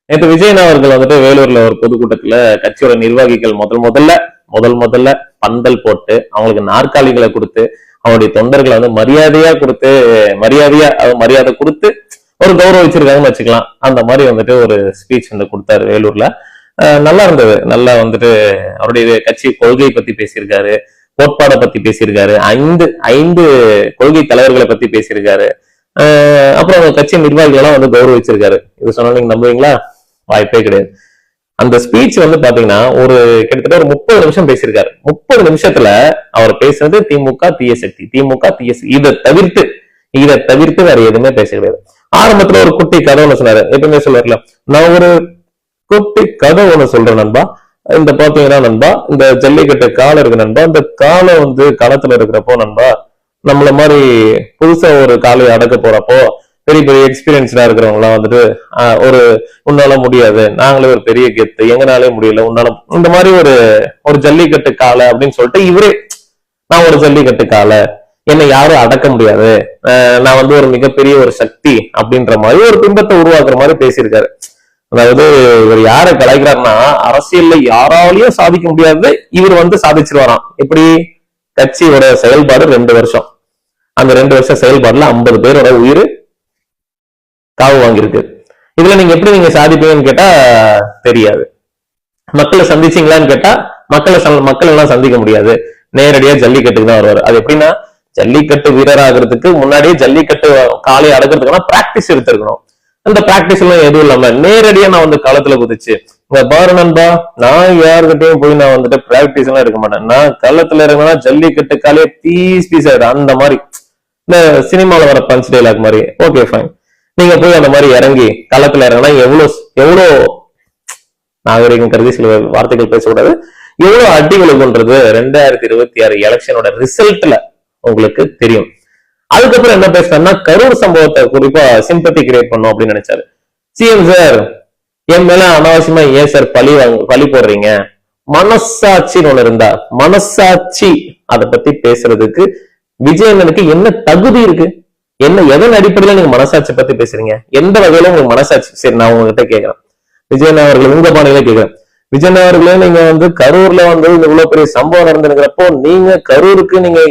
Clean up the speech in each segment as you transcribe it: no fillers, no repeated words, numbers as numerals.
நேற்று விஜயன் அவர்கள் வந்துட்டு வேலூர்ல ஒரு பொதுக்கூட்டத்துல கட்சியோட நிர்வாகிகள் முதல்ல பந்தல் போட்டு அவங்களுக்கு நாற்காலிகளை கொடுத்து அவருடைய தொண்டர்களை வந்து மரியாதை கொடுத்து ஒரு கௌரவிச்சிருக்காங்கன்னு வச்சுக்கலாம். அந்த மாதிரி வந்துட்டு ஒரு ஸ்பீச் வந்து கொடுத்தாரு வேலூர்ல. நல்லா இருந்தது. நல்லா வந்துட்டு அவருடைய கட்சி கொள்கை பத்தி பேசியிருக்காரு, கோட்பாடை பத்தி பேசியிருக்காரு, ஐந்து கொள்கை தலைவர்களை பத்தி பேசியிருக்காரு. அப்புறம் அவங்க கட்சி நிர்வாகிகளெல்லாம் வந்து கௌரவிச்சிருக்காரு. இது சொன்னா நீங்க நம்புவீங்களா? வாய்ப்பே கிடையாது. அந்த ஸ்பீச் வந்து பாத்தீங்கன்னா ஒரு கிட்டத்தட்ட ஒரு 30 நிமிஷம் பேசியிருக்காரு. 30 நிமிஷத்துல அவர் பேசுறது திமுக தீய சக்தி, திமுக தீய சக்தி, இதை தவிர்த்து வேற எதுவுமே பேச கிடையாது. ஆரம்பத்துல ஒரு குட்டி கதை ஒண்ணு சொன்னாரு. எப்பவுமே சொல்லுவார்ல, நான் ஒரு குட்டி கதை ஒண்ணு சொல்றேன் நண்பா. இந்த பாத்தீங்கன்னா நண்பா, இந்த ஜல்லிக்கட்டு காலம் இருக்கு நண்பா, இந்த காலம் வந்து களத்துல இருக்கிறப்போ நண்பா, நம்மள மாதிரி புதுசா ஒரு காலையை அடக்க போறப்போ பெரிய பெரிய எக்ஸ்பீரியன்ஸ்டா இருக்கிறவங்க எல்லாம் வந்துட்டு ஒரு உன்னால முடியாது, நாங்களே ஒரு பெரிய கெத்து, எங்கனாலே முடியல, உன்னால இந்த மாதிரி ஒரு ஜல்லிக்கட்டு காலை அப்படின்னு சொல்லிட்டு இவரே, நான் ஒரு ஜல்லிக்கட்டு காலை, என்னை யாரும் அடக்க முடியாது, நான் வந்து ஒரு மிகப்பெரிய ஒரு சக்தி அப்படின்ற மாதிரி ஒரு பிம்பத்தை உருவாக்குற மாதிரி பேசியிருக்காரு. அதாவது இவர் யாரை கலாய்க்கிறாருன்னா, அரசியல்ல யாராலையும் சாதிக்க முடியாது, இவர் வந்து சாதிச்சிருவாராம். எப்படி? கட்சியோட செயல்பாடு 2 வருஷம், அந்த 2 வருஷம் செயல்பாடுல 50 பேரோட உயிர் காவு வாங்கியிருக்கு. இதுல நீங்க எப்படி சாதிப்பீங்கன்னு கேட்டா தெரியாது. மக்களை சந்திச்சீங்களான்னு கேட்டா மக்கள் எல்லாம் சந்திக்க முடியாது. நேரடியா ஜல்லிக்கட்டுக்கு தான் வருவாரு. அது எப்படின்னா, ஜல்லிக்கட்டு வீரர் ஆகிறதுக்கு முன்னாடியே ஜல்லிக்கட்டு காலை அடக்கிறதுக்கான பிராக்டிஸ் எடுத்திருக்கணும். அந்த பிராக்டிஸ் எல்லாம் எதுவும் இல்லாம நேரடியா நான் வந்து களத்துல குதிச்சு, இங்க பாரு நண்பா, நான் யாருக்கிட்டையும் போய் நான் வந்துட்டு பிராக்டிஸ் எல்லாம் எடுக்க மாட்டேன், நான் களத்துல இருக்கா ஜல்லிக்கட்டு காலையே பீஸ் ஆயிடும். அந்த மாதிரி இந்த சினிமால வர பஞ்ச் டைலாக் மாதிரி. ஓகே ஃபைன், நீங்க போய் அந்த மாதிரி இறங்கி களத்துல இறங்கினா எவ்வளவு நாகரிகம் கருதி சில வார்த்தைகள் பேசக்கூடாது, எவ்வளவு அடிகளுக்குன்றது 2026 எலெக்ஷனோட ரிசல்ட்ல உங்களுக்கு தெரியும். அதுக்கப்புறம் என்ன பேசுறாருன்னா, கரூர் சம்பவத்தை குறிப்பா சிம்பத்தி கிரியேட் பண்ணும் அப்படின்னு நினைச்சாரு. சிஎம் சார், என் மேல அனாவசியமா ஏன் சார் பழி போடுறீங்க? மனசாட்சின்னு ஒண்ணு இருந்தா, மனசாட்சி அதை பத்தி பேசுறதுக்கு விஜயனுக்கு என்ன தகுதி இருக்கு? எதன் அடிப்படையில நீங்க மனசாட்சி பத்தி பேசுறீங்க? எந்த வகையில உங்களுக்கு மனசாட்சி? சரி, நான் உங்ககிட்ட கேட்கிறேன், விஜயன் அவர்கள் உங்க பாணியில கேட்கிறேன். விஜயன் அவர்களே, நீங்க வந்து கரூர்ல வந்து இவ்வளவு பெரிய சம்பவம் நடந்திருக்கிறப்போ நீங்க கரூருக்கு நீங்க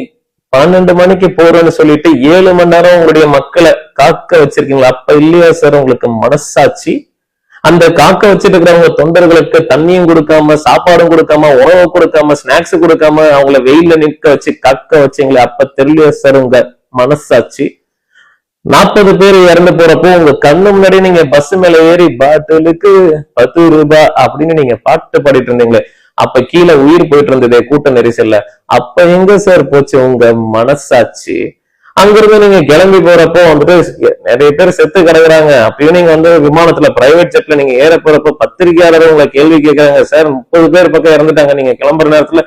12 மணிக்கு போறேன்னு சொல்லிட்டு 7 மணி நேரம் உங்களுடைய மக்களை காக்க வச்சிருக்கீங்களா? அப்ப இல்லையா சார் உங்களுக்கு மனசாட்சி? அந்த காக்க வச்சிட்டு இருக்கிறவங்க தொண்டர்களுக்கு தண்ணியும் கொடுக்காம, சாப்பாடும் கொடுக்காம, உணவு கொடுக்காம, ஸ்நாக்ஸ் கொடுக்காம அவங்கள வெயில நிற்க வச்சு காக்க வச்சீங்களே, அப்ப தெரியலையா சார் உங்க மனசாட்சி? 40 பேர் இறந்து போறப்போ உங்க கண்ணு முன்னாடி நீங்க பஸ் மேல ஏறி பாட்டிலுக்கு 10 ரூபாய் அப்படின்னு நீங்க பாட்டு பாடிட்டு இருந்தீங்களே, அப்ப கீழே உயிர் போயிட்டு இருந்ததே கூட்ட நெரிசல்ல, அப்ப எங்க சார் போச்சு உங்க மனசாட்சி? அங்கிருந்து நீங்க கிளம்பி போறப்போ வந்துட்டு நிறைய பேர் செத்து கிடக்குறாங்க, அப்பயும் நீங்க வந்து விமானத்துல பிரைவேட் ஜெட்ல நீங்க ஏற போறப்போ பத்திரிகையாளர் உங்களை கேள்வி கேட்கறாங்க, சார் 30 பேர் பக்கம் இறந்துட்டாங்க, நீங்க கிளம்புற நேரத்துல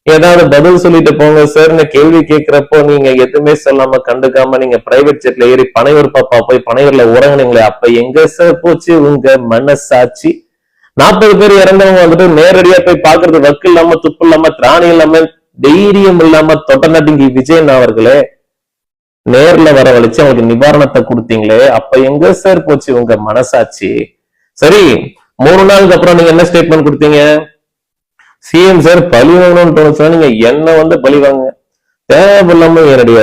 ஏதாவது பதில் சொல்லிட்டு போங்க சார்னு கேள்வி கேட்கிறப்போ நீங்க எதுவுமே சொல்லாம கண்டுக்காம நீங்க பிரைவேட் ஜெட்ல ஏறி பனையூர் பாப்பா போய் பனையூர்ல உறங்குனீங்களே, அப்ப எங்க சார் போச்சு உங்க மனசாட்சி? 40 பேர் இறந்தவங்க வந்துட்டு நேரடியா போய் பாக்குறது வக்கு இல்லாம, துப்பு இல்லாம, திராணி இல்லாம, தைரியம் இல்லாம தொட்டநாட்டிங்க விஜயன் அவர்களே நேர்ல வரவழைச்சு அவங்களுக்கு நிவாரணத்தை கொடுத்தீங்களே, அப்ப எங்க சார் போச்சு உங்க மனசாட்சி? சரி, 3 நாளுக்கு அப்புறம் நீங்க என்ன ஸ்டேட்மெண்ட் கொடுத்தீங்க? சிஎம் சார் பழி வாங்கணும்னு தோணுச்சுன்னா நீங்க என்ன வந்து பழி வாங்க, தேவையில்லாம நேரடியா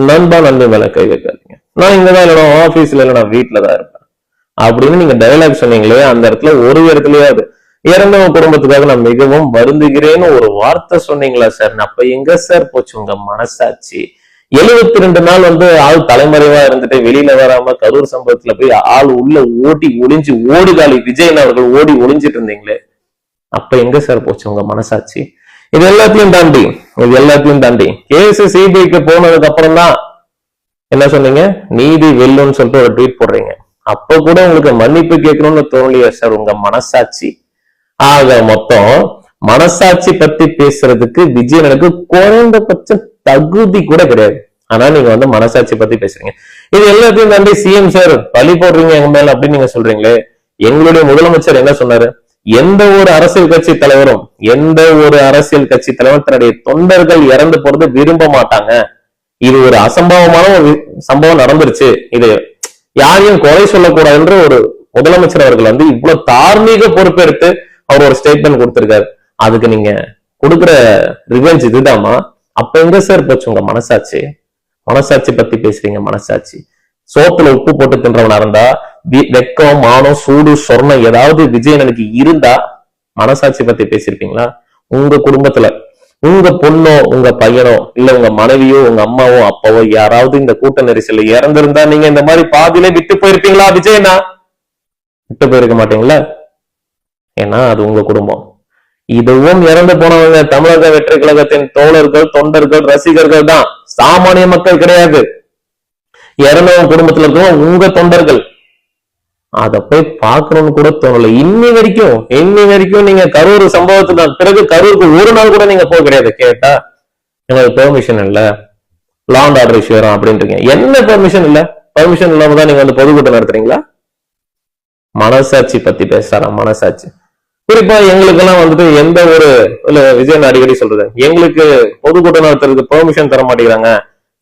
நண்பா நன்மை மேல கை வைக்காதீங்க, நான் இங்கதான் இல்லைனா ஆபீஸ்ல இல்ல நான் வீட்டுலதான் இருப்பேன் அப்படின்னு நீங்க டயலாக் சொன்னீங்களே, அந்த இடத்துல ஒரு இடத்துலயாவது இறந்தவங்க குடும்பத்துக்காக நான் மிகவும் வருந்துகிறேன்னு ஒரு வார்த்தை சொன்னீங்களா சார்? அப்ப எங்க சார் போச்சு உங்க மனசாட்சி? 72 நாள் வந்து ஆள் தலைமறைவா இருந்துட்டு வெளியில வராம கரூர் சம்பவத்துல போய் ஆள் உள்ள ஒளிஞ்சு ஓடிகாலி விஜயன் அவர்கள் ஓடி ஒளிஞ்சிட்டு இருந்தீங்களே, அப்ப எங்க சார் போச்சு உங்க மனசாட்சி? இது எல்லாத்தையும் தாண்டி கேஸ் சிபிஐக்கு போனதுக்கு அப்புறம் தான் என்ன சொன்னீங்க? நீதி வெல்லும்னு சொல்லிட்டு ஒரு ட்வீட் போடுறீங்க. அப்ப கூட உங்களுக்கு மன்னிப்பு கேட்கணும்னு தோணலையா சார் உங்க மனசாட்சி? ஆக மொத்தம் மனசாட்சி பத்தி பேசுறதுக்கு விஜயனுக்கு குறைந்தபட்ச தகுதி கூட கிடையாது. ஆனா நீங்க வந்து மனசாட்சி பத்தி பேசுறீங்க. இது எல்லாத்தையும் தாண்டி சிஎம் சார் பழி போடுறீங்க எங்க மேல அப்படின்னு நீங்க சொல்றீங்களே, எங்களுடைய முதலமைச்சர் என்ன சொன்னாரு? எந்த ஒரு அரசியல் கட்சி தலைவரும் தன்னுடைய தொண்டர்கள் இறந்து போறது விரும்ப மாட்டாங்க. இது ஒரு அசம்பவமான ஒரு சம்பவம் நடந்துருச்சு, இது யாரையும் குறை சொல்லக்கூடாதுன்ற முதலமைச்சர் அவர்கள் வந்து இவ்வளவு தார்மீக பொறுப்பெடுத்து அவர் ஒரு ஸ்டேட்மெண்ட் கொடுத்திருக்காரு. அதுக்கு நீங்க கொடுக்குற ரிவெஞ்ச் இதுதாமா? அப்ப எங்க சார் போச்சு உங்க மனசாட்சி? மனசாட்சி பத்தி பேசுறீங்க. மனசாட்சி சோத்துல உப்பு போட்டு தின்றவனா இருந்தா, வெக்கம், மானம், சூடு, சொர்ணம் ஏதாவது விஜயனுக்கு இருந்தா மனசாட்சி பத்தி பேசிருப்பீங்களா? உங்க குடும்பத்துல உங்க பொண்ணோ உங்க பையனோ இல்ல உங்க மனைவியோ உங்க அம்மாவோ அப்பாவோ யாராவது இந்த கூட்ட நெரிசல்ல இறந்திருந்தா நீங்க இந்த மாதிரி பாதியிலே விட்டு போயிருப்பீங்களா விஜயனா? விட்டு போயிருக்க மாட்டீங்களா? ஏன்னா அது உங்க குடும்பம். இதுவும் இறந்து போனவங்க தமிழக வெற்றி கழகத்தின் தோழர்கள், தொண்டர்கள், ரசிகர்கள் தான், சாமானிய மக்கள் கிடையாது. இறந்தவங்க குடும்பத்துல இருக்கவங்க உங்க தொண்டர்கள். அத போய் பாக்கணும்னு கூட தோணல. இன்னி வரைக்கும் நீங்க கரூர் சம்பவத்துக்கு பிறகு கரூருக்கு ஒரு நாள் கூட நீங்க போக கிடையாது. கேட்டா எனக்கு பெர்மிஷன் இல்ல, லா அண்ட் ஆர்டர் இஷ்யூ வரும் அப்படின்றீங்க. என்ன பெர்மிஷன் இல்ல? பெர்மிஷன் இல்லாம தான் நீங்க வந்து பொதுக்கூட்டம் நடத்துறீங்களா? மனசாட்சி பத்தி பேசுறான். மனசாட்சி குறிப்பா எங்களுக்கெல்லாம் வந்துட்டு எந்த ஒரு இல்ல விஜயன் அடிக்கடி சொல்றது, எங்களுக்கு பொதுக்கூட்டம் நடத்துறதுக்கு பெர்மிஷன் தர மாட்டேங்கிறாங்க,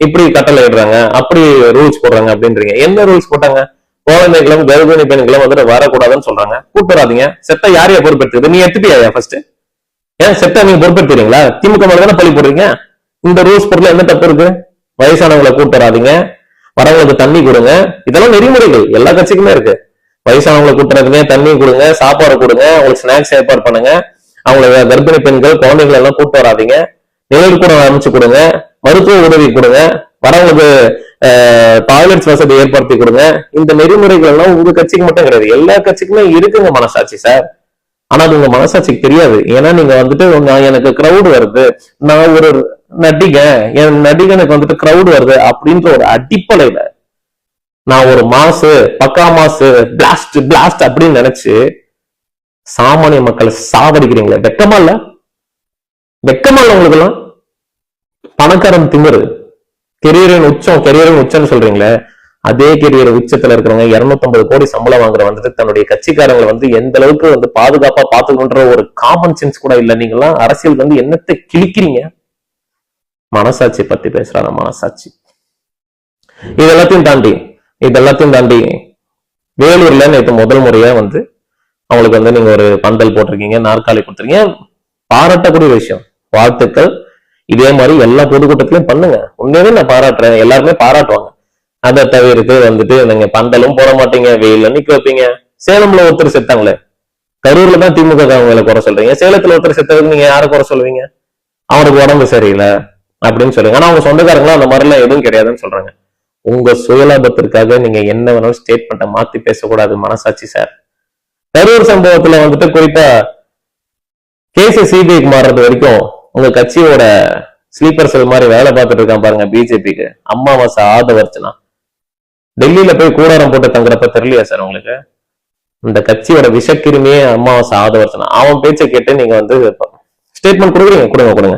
இப்படி கட்டளை இடுறாங்க, அப்படி ரூல்ஸ் போடுறாங்க அப்படின்றீங்க. என்ன ரூல்ஸ் போட்டாங்க? குழந்தைகளும் கர்ப்பிணி பெண்களும் வந்துட்டு வரக்கூடாதுன்னு சொல்றாங்க. கூட்டு வராதிங்க. செத்த யாரையா பொறுப்பெடுத்துது? நீ எடுத்துட்டியா ஃபர்ஸ்ட்? ஏன் செத்த நீங்க பொறுப்பெடுத்துறீங்களா? திமுக மேல தானே பழி போடுறீங்க. இந்த ரூல்ஸ் பொருள் என்ன தப்பு இருக்கு? வயசானவங்களை கூட்டு வராதிங்க, வரவங்களுக்கு தண்ணி கொடுங்க. இதெல்லாம் நெறிமுறைகள் எல்லா கட்சிக்குமே இருக்கு. வயசானவங்களை கூட்டுறதுங்க, தண்ணி கொடுங்க, சாப்பாடு கொடுங்க, அவங்களுக்கு ஸ்நாக்ஸ் ஏற்பாடு பண்ணுங்க. அவங்களை கர்ப்பிணி பெண்கள் குழந்தைகள் எல்லாம் கூட்டு வராதிங்க. நிழல் கூட அமைச்சு கொடுங்க, மருத்துவ உதவி கொடுங்க, வரவங்களுக்கு டாய்லெட்ஸ் வசதி ஏற்படுத்தி கொடுங்க. இந்த நெறிமுறைகள் எல்லாம் உங்க கட்சிக்கு மட்டும் கிடையாது, எல்லா கட்சிக்குமே இருக்குங்க மனசாட்சி சார். ஆனா அது உங்க மனசாட்சிக்கு தெரியாது. ஏன்னா நீங்க வந்துட்டு எனக்கு கிரௌடு வருது, நான் ஒரு நடிகன், என் நடிகனுக்கு வந்துட்டு கிரௌடு வருது அப்படின்ற ஒரு அடிப்படையில நான் ஒரு மாசு, பக்கா மாசு, பிளாஸ்ட் பிளாஸ்ட் அப்படின்னு நினைச்சு சாமானிய மக்களை சாவடிக்கிறீங்களே. வெக்கமா இல்ல? வெக்கமா இல்ல உங்களுக்கு எல்லாம்? பணக்காரன் திமிரு. கெரியரின் உச்சம் சொல்றீங்களே, அதே கெரியர் உச்சத்துல இருக்கிறவங்க 250 கோடி சம்பளம் வாங்குற வந்துட்டு தன்னுடைய கட்சிக்காரங்களை வந்து எந்த அளவுக்கு வந்து பாதுகாப்பா பாத்துக்கணுன்ற ஒரு காமன் சென்ஸ் கூட இல்ல. நீங்க எல்லாம் அரசியல் வந்து என்னத்தை கிழிக்கிறீங்க? மனசாட்சி பத்தி பேசுறாங்க. மனசாட்சி இதெல்லாத்தையும் தாண்டி வேலூர்ல நேற்று முதல் முறையா வந்து அவங்களுக்கு வந்து நீங்க ஒரு பந்தல் போட்டிருக்கீங்க, நாற்காலி கொடுத்துருக்கீங்க. பாராட்டக்கூடிய விஷயம், வாழ்த்துக்கள். இதே மாதிரி எல்லா பொதுக்கூட்டத்திலையும் பண்ணுங்க. உண்மையாவே நான் பாராட்டுறேன், எல்லாருமே பாராட்டுவாங்க. அதை தவிர்த்து வந்துட்டு நீங்க பந்தலும் போட மாட்டீங்க, வெயில நிக்க வைப்பீங்க. சேலம்ல ஒருத்தர் செத்தாங்களே, கரூர்ல தான் திமுக அவங்களை குறை சொல்றீங்க. சேலத்துல ஒருத்தர் செத்ததுக்கு நீங்க யாரை குறை சொல்லுவீங்க? அவனுக்கு உடம்பு சரியில்லை அப்படின்னு சொல்லுங்க. ஆனா அவங்க சொந்தக்காரங்களும் அந்த மாதிரி எல்லாம் எதுவும் கிடையாதுன்னு சொல்றாங்க. உங்க சுயலாபத்திற்காக நீங்க என்ன வேணாலும் ஸ்டேட்மெண்ட்டை மாத்தி பேசக்கூடாது. மனசாட்சி சார். கரூர் சம்பவத்துல வந்துட்டு குறிப்பா கேஸ் சிபிஐக்கு மாறுறது வரைக்கும் உங்க கட்சியோட ஸ்லீப்பர் செல் மாதிரி வேலை பார்த்துட்டு இருக்கான் பாருங்க பிஜேபிக்கு. அம்மாவாசை ஆதவர்ச்சனா டெல்லியில போய் கூடாரம் போட்டு தங்குறப்ப தெரியலையா சார் உங்களுக்கு? இந்த கட்சியோட விஷக்கிருமியே அம்மாவாசை ஆதவர்ச்சனா. அவன் பேச்சை கேட்டு நீங்க வந்து ஸ்டேட்மெண்ட் கொடுங்க.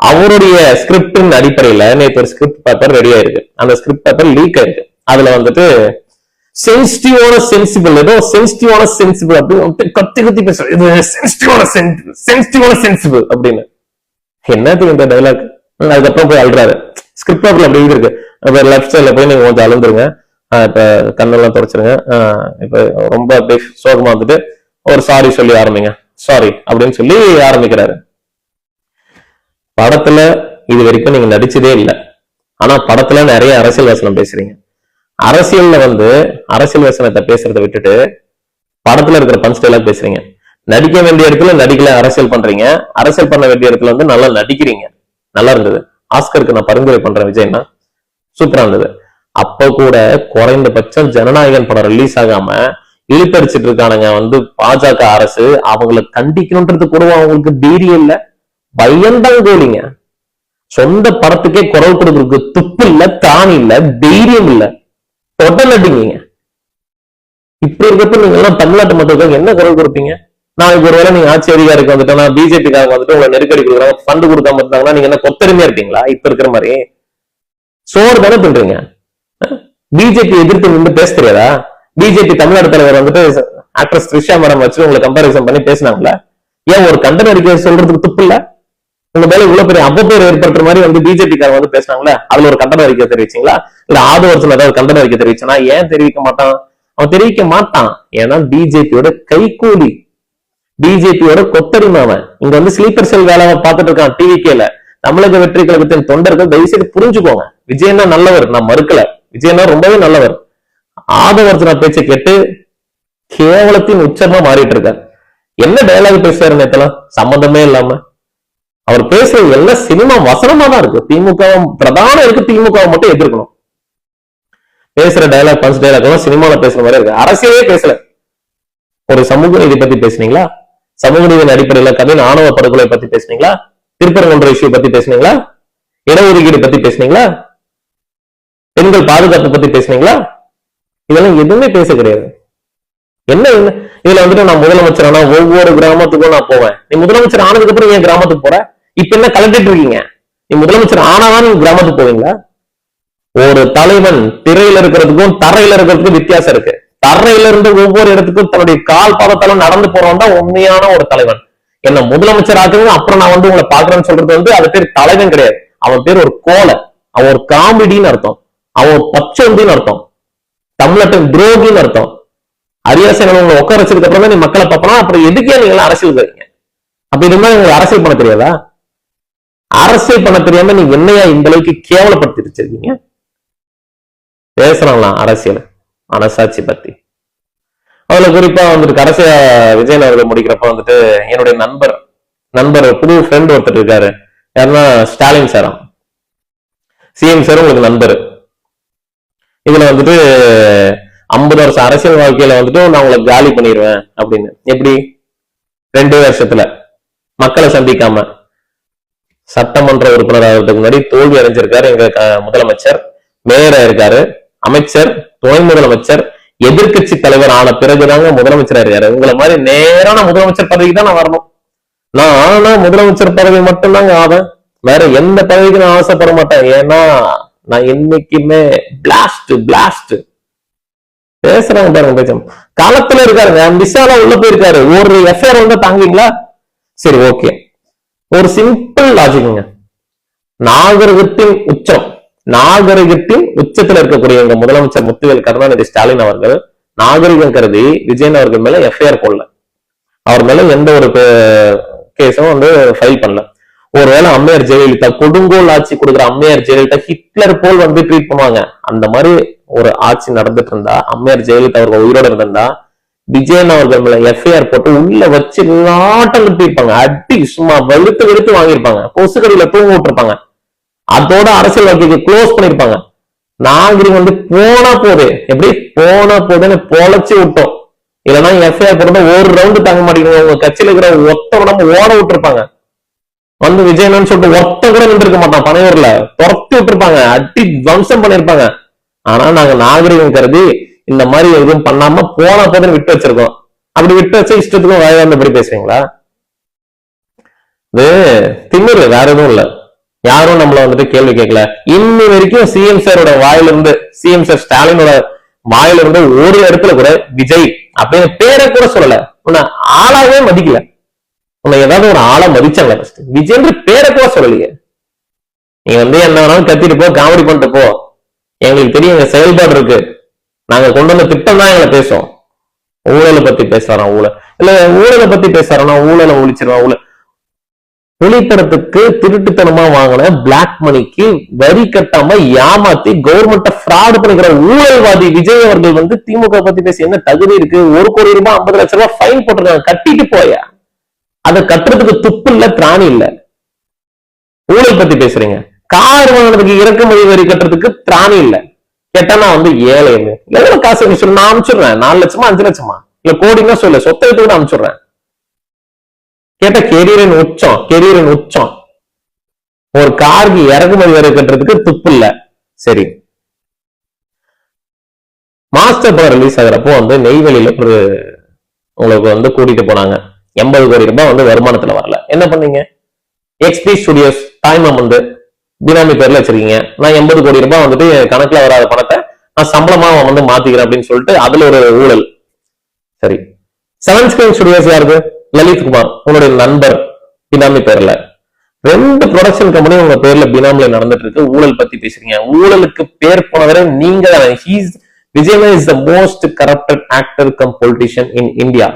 அவருடைய ஸ்கிரிப்டின் அடிப்படையில நேற்று ஒரு ஸ்கிரிப்ட் பேப்பர் ரெடி ஆயிருக்கு. அந்த ஸ்கிரிப்ட் பேப்பர் லீக் ஆயிருக்கு. அதுல வந்துட்டு சென்சிட்டிவான சென்சிபிள் அப்படின்னு கத்தி பேசுறேன். இது சென்சிட்டிவான சென்சிபிள் அப்படின்னு என்னத்துக்கு இந்த டைலாக்? அதுக்கப்புறம் போய் அழுறாரு. ஸ்கிரிப்ட் பேப்பர்ல அப்படி இருக்கு. லெஃப்ட் சைட்ல போய் நீங்க கொஞ்சம் அழுந்துருங்க, இப்ப கண்ணெல்லாம் தொடச்சிருங்க, இப்ப ரொம்ப அப்படியே சோகமா வந்துட்டு ஒரு சாரி சொல்லி ஆரம்பிங்க, சாரி அப்படின்னு சொல்லி ஆரம்பிக்கிறாரு. படத்துல இது வரைக்கும் நீங்க நடிச்சதே இல்லை. ஆனா படத்துல நிறைய அரசியல் வசனம் பேசுறீங்க. அரசியல்ல வந்து அரசியல் வசனத்தை பேசுறதை விட்டுட்டு படத்துல இருக்கிற பஞ்ச் டைலாக் பேசுறீங்க. நடிக்க வேண்டிய இடத்துல நடிக்கல, அரசியல் பண்றீங்க. அரசியல் பண்ண வேண்டிய இடத்துல வந்து நல்லா நடிக்கிறீங்க. நல்லா இருந்தது. ஆஸ்கருக்கு நான் பரிந்துரை பண்றேன் விஜய்னா, சூப்பரா இருந்தது. அப்ப கூட குறைந்தபட்சம் ஜனநாயகன் படம் ரிலீஸ் ஆகாம இழுத்தடிச்சிட்டு இருக்கானுங்க வந்து பாஜக அரசு. அவங்களை கண்டிக்கணும்ன்றது கூட அவங்களுக்கு தைரியம் இல்ல, பயந்தான் கோலிங்க. சொந்த படத்துக்கே குரல் கொடுக்கறதுக்கு துப்பு இல்ல, தானி இல்ல, தைரியம் இல்ல, தொடல் அடிங்க. இப்படி இருக்கப்ப நீங்க எல்லாம் தமிழ்நாட்டு மக்களுக்கு என்ன குரல் கொடுப்பீங்க? நாளைக்கு ஒருவேளை நீங்க ஆட்சி அதிகாரிக்கு வந்துட்டோம்னா பிஜேபிக்காக வந்துட்டு உங்களை நெருக்கடி கொடுக்குறாங்க, ஃபண்டு கொடுக்காம இருந்தாங்கன்னா நீங்க என்ன கொத்தரிமையா இருப்பீங்களா? இப்ப இருக்கிற மாதிரி சோறு தானே பண்றீங்க. பிஜேபி எதிர்த்து நின்று பேச தெரியாதா? பிஜேபி தமிழ்நாடு தலைவர் வந்துட்டு ஆக்ட்ரஸ் த்ரிஷா மேடம் வச்சு உங்களை கம்பாரிசன் பண்ணி பேசினாங்களா? ஏன் ஒரு கண்டன அறிக்கை சொல்றதுக்கு துப்பு இல்ல? உங்க மேல இவ்வளவு பெரிய அவப்பேர் ஏற்படுத்துற மாதிரி வந்து பிஜேபிக்காரங்க வந்து பேசினாங்களா? அதுல ஒரு கண்டன அறிக்கை தெரிவிச்சீங்களா? இல்ல ஆதவர்சன் ஏதாவது கண்டன அறிக்கை தெரிவிச்சனா? ஏன் தெரிவிக்க மாட்டான்? அவன் தெரிவிக்க மாட்டான். ஏன்னா பிஜேபியோட கைகூலி, பிஜேபியோட கொத்தடிமை அவன். இங்க வந்து ஸ்லீப்பர் செல் வேலை பார்த்துட்டு இருக்கான் டிவிகேல. தமிழக வெற்றி கழகத்தின் தொண்டர்கள் தயவுசெய்து புரிஞ்சுக்கோங்க, விஜயனா நல்லவர், நான் மறுக்கல, விஜயனா ரொம்பவே நல்லவர். ஆதவர்ஜனா பேச்சை கேட்டு கேவலத்தின் உச்சமா மாறிட்டு இருக்காரு. என்ன டயலாக் பேசுறாரு நேத்தெல்லாம் சம்பந்தமே இல்லாம. அவர் பேசுறது எல்லாம் சினிமா வசனமா தான் இருக்கு. திமுக பிரதான இருக்கு, திமுக மட்டும் எதிர்க்கணும். பேசுற டயலாக் பஞ்ச் டயலாக் எல்லாம் சினிமாவில் பேசுற மாதிரி இருக்கு. அரசியலே பேசல. ஒரு சமூக நீதி பத்தி பேசுனீங்களா? சமூக நீதியின் அடிப்படையில கவின் ஆணவ படுகொலை பத்தி பேசுனீங்களா? திருப்பரங்குன்ற இஷ்யூ பத்தி பேசுனீங்களா? இடஒதுக்கீடு பத்தி பேசுனீங்களா? பெண்கள் பாதுகாப்பு பத்தி பேசுனீங்களா? இதெல்லாம் எதுவுமே பேச கிடையாது. என்ன இதுல வந்துட்டு நான் முதலமைச்சர் ஆனா ஒவ்வொரு கிராமத்துக்கும் நான் போவேன். நீ முதலமைச்சர் ஆனதுக்கு அப்புறம் ஏன் கிராமத்துக்கு போற? இப்ப என்ன கலந்துட்டு இருக்கீங்க? நீ முதலமைச்சர் ஆனாதான் நீங்க கிராமத்துக்கு போவீங்களா? ஒரு தலைவன் திரையில இருக்கிறதுக்கும் தரையில இருக்கிறதுக்கும் வித்தியாசம் இருக்கு. தரையில இருந்து ஒவ்வொரு இடத்துக்கும் தன்னுடைய கால் பாதத்தாலும் நடந்து போறவன் தான் உண்மையான ஒரு தலைவன். என்ன முதலமைச்சர் ஆக்குங்க, அப்புறம் நான் வந்து உங்களை பாக்குறேன்னு சொல்றது வந்து அது பேர் தலைவன் கிடையாது. அவன் பேர் ஒரு கோலை, அவன் ஒரு காமெடின்னு அர்த்தம், அவன் ஒரு பச்சொந்தின்னு அர்த்தம், தமிழத்தின் துரோகின்னு அர்த்தம். அரியாசன் உங்களை உட்கார வச்சதுக்கு அப்புறம் தான் நீ மக்களை பார்ப்பனா, அப்புறம் எதுக்கே நீங்க அரசியல் வரீங்க? அப்ப இருந்தா உங்களுக்கு அரசியல் பண்ண தெரியாதா? அரசியல் பண்ண தெரியாம நீங்க என்னையா இந்த அளவுக்கு கேவலப்படுத்தி வச்சிருக்கீங்க? பேசுறாங்களாம் அரசியல் மனசாட்சி பத்தி. அதுல குறிப்பா வந்துட்டு கடைசியா விஜயன் அவர்கள் முடிக்கிறப்ப வந்துட்டு என்னுடைய நண்பர் புது ஃப்ரெண்ட் ஒருத்தர் இருக்காரு. யாருன்னா ஸ்டாலின் சாரம், சிஎம் சார் உங்களுக்கு நண்பர். இதுல வந்துட்டு 50 வருஷம் அரசியல் வாழ்க்கையில வந்துட்டு நான் உங்களை காலி பண்ணிடுவேன் அப்படின்னு. எப்படி 2 வருஷத்துல மக்களை சந்திக்காம சட்டமன்ற உறுப்பினர் ஆகிறதுக்கு முன்னாடி தோல்வி அடைஞ்சிருக்காரு எங்க முதலமைச்சர். மேயரா இருக்காரு, அமைச்சர், துணை முதலமைச்சர், எதிர்கட்சி தலைவர் ஆன பிறகுதாங்க முதலமைச்சரா இருக்காரு. உங்களை மாதிரி நேரான முதலமைச்சர் பதவிக்கு தான் நான் வரணும். நான் ஆனா முதலமைச்சர் பதவி மட்டும்தாங்க ஆவேன், வேற எந்த பதவிக்கு நான் ஆசைப்பட மாட்டேன். ஏன்னா நான் என்னைக்குமே பிளாஸ்ட் பேசுறாங்க பாருங்க. பேசும் காலத்துல இருக்காருங்க. விசாலா உள்ள போயிருக்காரு, ஒரு எஃப்ஐஆர் வந்து தாங்குவீங்களா? சரி, ஓகே. ஒரு சிம்பிள் லாஜிக்குங்க. நாகரிகத்தின் உச்சத்துல இருக்கக்கூடிய எங்க முதலமைச்சர் முத்துவேல் கருணாநிதி ஸ்டாலின் அவர்கள் நாகரிகம் கருதி விஜயன் அவர்கள் மேல எஃப்ஐஆர் போடல, அவர் மேல எந்த ஒரு கேஸும் வந்து ஃபைல் பண்ணல. ஒருவேளை அம்மையார் ஜெயலலிதா, கொடுங்கோல் ஆட்சி கொடுக்குற அம்மையார் ஜெயலலிதா ஹிட்லர் போல் வந்து ட்ரீட் பண்ணுவாங்க. அந்த மாதிரி ஒரு ஆட்சி நடந்துட்டு இருந்தா, அம்மையார் ஜெயலலிதா அவர்கள் உயிரோட இருந்தா விஜயன் அவர்கள் மேல எஃப்ஐஆர் போட்டு உள்ள வச்சு நாட்டம் கட்டிருப்பாங்க. அடி சும்மா வெளுத்து வாங்கியிருப்பாங்க, கொசுக்கடியில தூங்க விட்டுருப்பாங்க. அதோட அரசியல் வாழ்க்கைக்கு க்ளோஸ் பண்ணிருப்பாங்க. நாகரிகம் வந்து போனா போதுன்னு பொழைச்சு விட்டோம். இல்லைன்னா எஃப்ஐஆர் போட்டு ஒரு ரவுண்டு தாங்க மாட்டேங்குது. உங்க கட்சியில இருக்கிற ஒத்த உடம்பு ஓட விட்டுருப்பாங்க. வந்து விஜயன்னு சொல்லிட்டு ஒத்த கூட நின்றுருக்க மாட்டான், பனையூர்ல துரத்தி விட்டுருப்பாங்க, அடி வம்சம் பண்ணிருப்பாங்க. ஆனா நாங்க நாகரிகம் கருதி இந்த மாதிரி எதுவும் பண்ணாம போனா போதுன்னு விட்டு வச்சிருக்கோம். அப்படி விட்டு வச்சா இஷ்டத்துக்கும் வாய் வந்தபடி பேசுவீங்களா? இது திமிரு, வேற எதுவும் இல்ல. யாரும் நம்மள வந்துட்டு கேள்வி கேட்கல. இன்னி வரைக்கும் சிஎம் சாரோட வாயிலிருந்து, சிஎம் சார் ஸ்டாலினோட வாயிலிருந்து ஒரு இடத்துல கூட விஜய் அப்படின்னு பேரை கூட சொல்லல. உன்னை ஆளாவே மதிக்கல. உன்னை ஏதாவது ஒரு ஆளை மதிச்சாங்க? விஜய்ன்ற பேரை கூட சொல்லலையே. நீ வந்து என்ன வேணாலும் கத்திட்டு போ, காமெடி பண்ணிட்டு போ, எங்களுக்கு தெரியும் எங்க செயல்பாடு இருக்கு, நாங்க கொண்டு வந்த திட்டம் தான் எங்களை பேசும். ஊழலை பத்தி பேசுறான், ஊழலை பத்தி பேசுறானா ஊழலை ஒழிச்சிருவான். ஒளிப்படத்துக்கு திருட்டுத்தனமா வாங்கின பிளாக் மணிக்கு வரி கட்டாம ஏமாத்தி கவர்மெண்ட்டை ஃப்ராட் பண்ணிக்கிற ஊழல்வாதி விஜய் அவர்கள் வந்து திமுக பத்தி பேசி என்ன தகுதி இருக்கு? 1 கோடி ரூபாய் 50 லட்சம் ரூபாய் ஃபைன் போட்டிருக்காங்க, கட்டிட்டு போயா. அதை கட்டுறதுக்கு துப்பு இல்ல, திராணி இல்ல. ஊழல் பத்தி பேசுறீங்க. கார் வாங்கினதுக்கு இறக்குமதி வரி கட்டுறதுக்கு திராணி இல்ல. கேட்டா வந்து ஏழை எவ்வளவு காசு சொல்லு, நான் அனுப்பிச்சுடுறேன். 4 லட்சமா 5 லட்சமா இல்ல கோடினா சொல்ல, சொத்தை எடுத்து கூட அனுப்பிச்சுடுறேன். கேட்ட கெரியரின் உச்சம். ஒரு காருக்கு இறக்குமதி வரி கட்டுறதுக்கு துப்பு இல்ல. சரி, மாஸ்டர் படம் ரிலீஸ் ஆகிறப்போ வந்து நெய்வேலியில ஒரு உங்களுக்கு வந்து கூட்டிட்டு போனாங்க. 80 கோடி ரூபாய் வந்து வருமானத்துல வரல. என்ன பண்ணீங்க? எக்ஸ்பி ஸ்டுடியோஸ் தாய்மாம் வந்து பினாமி பேர்ல வச்சிருக்கீங்க. நான் 80 கோடி ரூபாய் வந்துட்டு கணக்குல வராத பணத்தை நான் சம்பளமா வந்து மாத்திக்கிறேன் அப்படின்னு சொல்லிட்டு அதுல ஒரு ஊழல். சரி, 7 ஸ்கிரீன் ஸ்டுடியோஸ் யாருக்கு? லலித் குமார், உங்களுடைய நண்பர், பினாமி பேர்ல 2 ப்ரொடக்ஷன் கம்பெனி உங்க பேர்ல பினாமில நடந்துட்டு இருக்கு. ஊழல் பத்தி பேசுறீங்க. ஊழலுக்கு பேர் போனவரை நீங்க Vijay is the most corrupted actor come politician in India.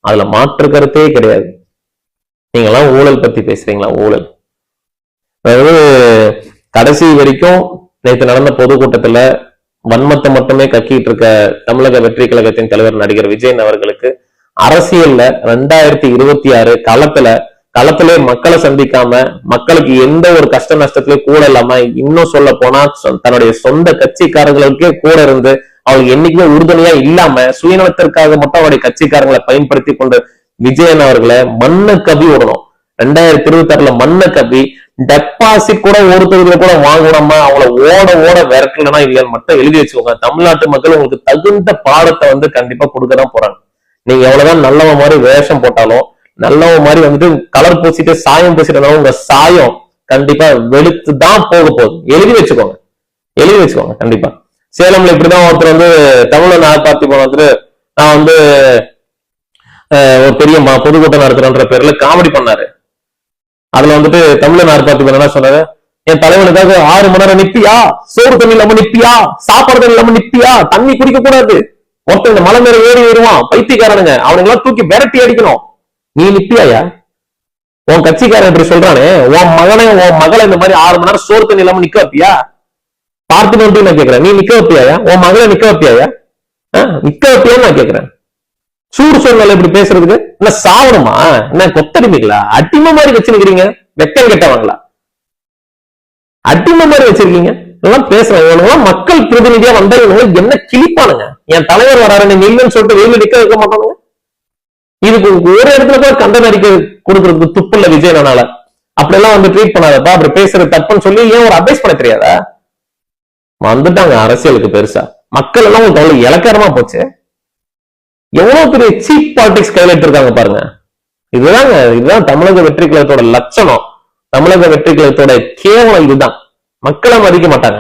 அதுல மாற்று கருத்தே கிடையாது. நீங்க எல்லாம் ஊழல் பத்தி பேசுறீங்களா? ஊழல் அதாவது கடைசி வரைக்கும் நேற்று நடந்த பொதுக்கூட்டத்துல வன்மத்தை மட்டுமே கக்கிட்டு இருக்க தமிழக வெற்றி கழகத்தின் தலைவர் நடிகர் விஜயன் அவர்களுக்கு அரசியல்ல 2026 களத்திலே மக்களை சந்திக்காம, மக்களுக்கு எந்த ஒரு கஷ்ட நஷ்டத்திலே கூட இல்லாம, இன்னும் சொல்ல போனா தன்னுடைய சொந்த கட்சிக்காரர்களுக்கே கூட இருந்து அவங்க என்னைக்குமே உறுதுணையா இல்லாம சுயநலத்திற்காக மட்டும் அவருடைய கட்சிக்காரங்களை பயன்படுத்தி கொண்டு விஜயன் அவர்களை மண்ண கவி விடணும். 2026 மண்ண கவி டெபாசிட் கூட ஒரு தொகுதியில கூட வாங்கணுமா, அவங்கள ஓட ஓட விரட்டலன்னா இல்லைன்னு மட்டும் எழுதி வச்சுக்கோங்க. தமிழ்நாட்டு மக்கள் உங்களுக்கு தகுந்த பாடத்தை கண்டிப்பா கொடுக்கதான் போறாங்க. நீங்க எவ்வளவுதான் நல்லவ மாதிரி வேஷம் போட்டாலும், நல்லவ மாதிரி கலர் பூசிட்டு சாயம் பூசிட்டு உங்க சாயம் கண்டிப்பா வெளுத்துதான் போக போகுது. எழுதி வச்சுக்கோங்க, எழுதி வச்சுக்கோங்க. கண்டிப்பா சேலம்ல இப்படிதான் ஒருத்தர் தமிழன் பார்த்தி நான் ஒரு பெரிய பொதுக்கூட்டம் நடத்துறன்ற பேர்ல காமெடி பண்ணாரு. அதுல தமிழன் பார்த்தி என்ன சொன்னாரு, என் தலைவனுக்காக 6 மணி நேரம் நிப்பியா, சோறு தண்ணி இல்லாம நிப்பியா, சாப்பாடு தண்ணி இல்லாம நிப்பியா, தண்ணி குடிக்க கூடாது, மொத்தம் இந்த மலை மேல ஏறி வருவான் பைத்தியக்காரனுங்க, அவனுங்கெல்லாம் தூக்கி விரட்டி அடிக்கணும், நீ நிப்பியாயா? உன் கட்சிக்காரன் இப்படி சொல்றானே, உன் மகளை இந்த மாதிரி 6 மணி நேரம் சோறு தண்ணி இல்லாம நிக்க வைப்பியா? பார்த்து நான் கேக்குறேன், நீ நிக்க வைப்பியாயா? உன் மகளை நிக்க வைப்பியாயா? நிக்க வைப்பியான்னு நான் கேக்குறேன். சூடு சூழ்நிலை இப்படி பேசுறதுக்கு என்ன சாவணுமா? என்ன கொத்தடிமைகளா? அடிமை மாதிரி வச்சிருக்கீங்க, வெக்கம் கெட்டவங்களா? அடிமை மாதிரி வச்சிருக்கீங்க. இதெல்லாம் பேசுறேன். மக்கள் பிரதிநிதியா வந்தவங்க என்ன கிளிப்பானுங்க. என் தலைவர் வராரு இல்லைன்னு சொல்லிட்டு வெயில நிக்க வைக்க மாட்டானுங்க. இதுக்கு ஒரு இடத்துல கூட கண்டன அறிக்கை கொடுக்கறதுக்கு துப்பு இல்ல விஜயனால. அப்படி எல்லாம் ட்ரீட் பண்ணாதப்பா, அப்படி பேசுறது தப்புன்னு சொல்லி ஏன் ஒரு அட்வைஸ் பண்ண தெரியாதா? வந்துட்டாங்க அரசியலுக்கு பெருசா. மக்கள் எல்லாம் உங்களுக்கு அவ்வளவு இலக்காரமா போச்சு. எவ்வளவு பெரிய சீப் பாலிடிக்ஸ் கையில இருக்காங்க பாருங்க. இதுதான் தமிழக வெற்றி கழகத்தோட லட்சணம். தமிழக வெற்றி கழகத்தோட கேவலம் இதுதான். மக்களை மதிக்க மாட்டாங்க.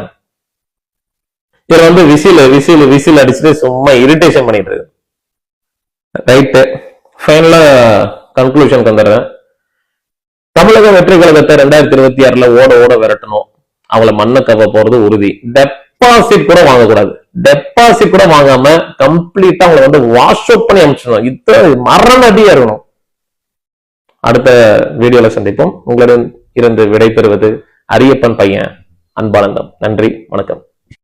இதுல விசில் அடிச்சுட்டு சும்மா இரிட்டேஷன் பண்ணிட்டு இருக்கு. ரைட்டு, ஃபைனலா கன்க்ளூஷன் வந்துடுறேன். தமிழக வெற்றி கழகத்தை 2026 ஓட ஓட விரட்டணும். அவங்கள மண்ண கவ போறது உறுதி. டெபாசிட் கூட வாங்கக்கூடாது. டெபாசிட் கூட வாங்காம கம்ப்ளீட்டா அவங்களை வாஷ் அவுட் பண்ணி அமைச்சிடணும். இது மரணடியா இருக்கணும். அடுத்த வீடியோல சந்திப்போம். உங்களிடம் இருந்து விடைபெறுவது அரியப்பன் பையன் அன்பானந்தம். நன்றி, வணக்கம்.